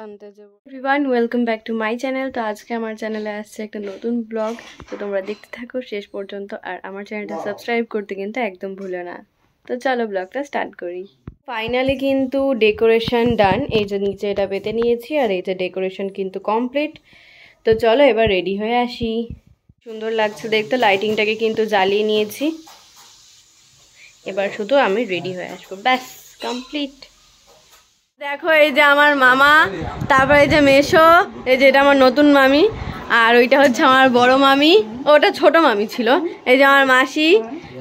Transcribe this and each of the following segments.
আনতে যাব। Everyone welcome back to my channel. তো আজকে আমার চ্যানেলে আসছে একটা নতুন ব্লগ, তো তোমরা দেখতে থাকো শেষ পর্যন্ত। আর আমার চ্যানেলটা সাবস্ক্রাইব করতে কিন্তু একদম ভুলো না। তো চলো ব্লগটা স্টার্ট করি। ফাইনালি কিন্তু ডেকোরেশন ডান। এই যে নিচে এটা পেতে নিয়েছি আর এই যে ডেকোরেশন কিন্তু কমপ্লিট। তো চলো এবার রেডি হয়ে আসি। সুন্দর লাগছে দেখতে, লাইটিংটাকে কিন্তু জ্বালিয়ে নিয়েছি। এবার শুধু আমি রেডি হয়ে আসবো, ব্যাস কমপ্লিট। দেখো এই যে আমার মামা, তারপর এই যে মেশো, এই যে এটা আমার নতুন মামি, আর ওইটা হচ্ছে আমার বড় মামি, ওটা ছোট মামি ছিল। এই যে আমার মাসি,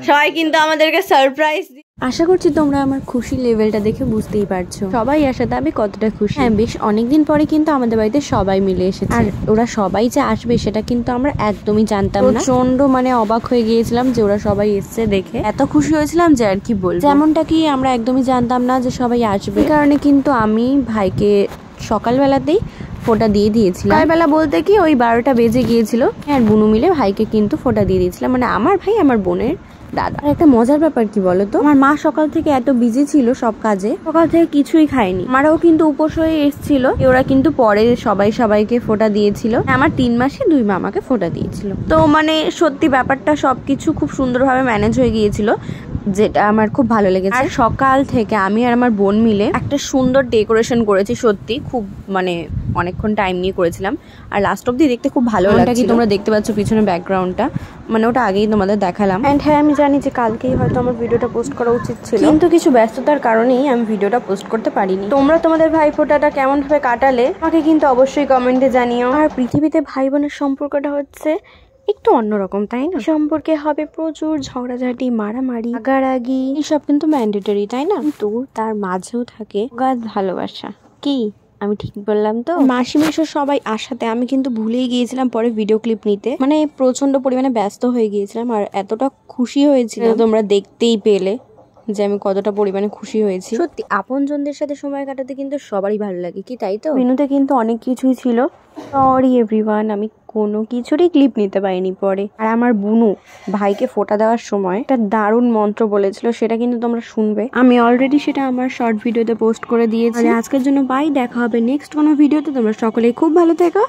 সবাই কিন্তু আমাদেরকে সারপ্রাইজ। আশা করছি তোমরা আমার খুশি লেভেলটা দেখে বুঝতেই পারছো সবাই আসাতে আমি কতটা খুশি। হ্যাঁ, বেশ অনেকদিন পরে কিন্তু আমাদের বাড়িতে সবাই মিলে এসেছে। আর ওরা সবাই যে আসবে সেটা কিন্তু আমরা একদমই জানতাম না। প্রচন্ড অবাক হয়ে গিয়েছিলাম যে ওরা সবাই এসছে দেখে, এত খুশি হয়েছিলাম যে আর কি বলবো। যেমনটা কি আমরা একদমই জানতাম না যে সবাই আসবে, এই কারণে কিন্তু আমি ভাইকে সকালবেলাতেই ফোঁটা দিয়ে দিয়েছিলাম। সকালবেলা বলতে কি ওই 12টা বেজে গিয়েছিল, আর বুনু মিলে ভাইকে কিন্তু ফোঁটা দিয়ে দিয়েছিলাম, মানে আমার ভাই আমার বোনের দাদা। আর একটা মজার ব্যাপার কি বলতো, আমার মা সকাল থেকে এত বিজি ছিল সব কাজে, সকাল থেকে কিছুই খায়নি। আমারও কিন্তু উপোস হয়ে এসেছিল। ওরা কিন্তু পরে সবাইকে ফোঁটা দিয়েছিল। আমার 3 মাসে 2 মামাকে ফোঁটা দিয়েছিল। তো সত্যি ব্যাপারটা সবকিছু খুব সুন্দরভাবে ম্যানেজ হয়ে গিয়েছিল, যেটা আমার খুব ভালো লেগেছে। আর সকাল থেকে আমি আর আমার বোন মিলে একটা সুন্দর ডেকোরেশন করেছি, সত্যি খুব অনেকক্ষণ টাইম নিয়ে করেছিলাম। আর লাস্ট অব্দি দেখতে খুব ভালো লাগছে। তোমরা দেখতে পাচ্ছ পিছনে ব্যাকগ্রাউন্ডটা, ওটা আগেই তোমাদের দেখালাম। এন্ড হ্যাঁ, আমি জানি যে কালকেই হয়তো আমার ভিডিওটা পোস্ট করা উচিত ছিল, কিন্তু কিছু ব্যস্ততার কারণেই আমি ভিডিওটা পোস্ট করতে পারিনি। তোমরা তোমাদের ভাইফোঁটাটা কেমন ভাবে কাটালে আমাকে কিন্তু অবশ্যই কমেন্টে জানিও। আর পৃথিবীতে ভাই বোনের সম্পর্কটা হচ্ছে একটু অন্যরকম, তাই না? সম্পর্কে হবে প্রচুর ঝগড়াঝাটি, মারামারি, রাগারাগি, এসব কিন্তু ম্যান্ডেটরি, তাই না? কিন্তু তার মাঝেও থাকে অগাধ ভালোবাসা। কি আমি ঠিক বললাম তো? মাসি মেশো সবাই আসাতে আমি কিন্তু ভুলেই গিয়েছিলাম পরে ভিডিও ক্লিপ নিতে, প্রচন্ড পরিমাণে ব্যস্ত হয়ে গিয়েছিলাম। আর এতটা খুশি হয়েছিল তোমরা দেখতেই পেলে যে আমি কতটা পরিমাণে খুশি হয়েছি। সত্যি আপনজনদের সাথে সময় কাটাতে কিন্তু সবারই ভালো লাগে, কি তাই তো? মেনুতে কিন্তু অনেক কিছুই ছিল। সরি এভরিওয়ান, আমি কোনো কিছুরই ক্লিপ নিতে পারিনি পরে। আর আমার বুনু ভাইকে ফোঁটা দেওয়ার সময় একটা দারুণ মন্ত্র বলেছিল, সেটা কিন্তু তোমরা শুনবে। আমি অলরেডি সেটা আমার শর্ট ভিডিওতে পোস্ট করে দিয়েছি। আজকের জন্য বাই, দেখা হবে নেক্সট কোনো ভিডিওতে। তোমরা সকলেই খুব ভালো থেকো,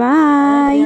বাই।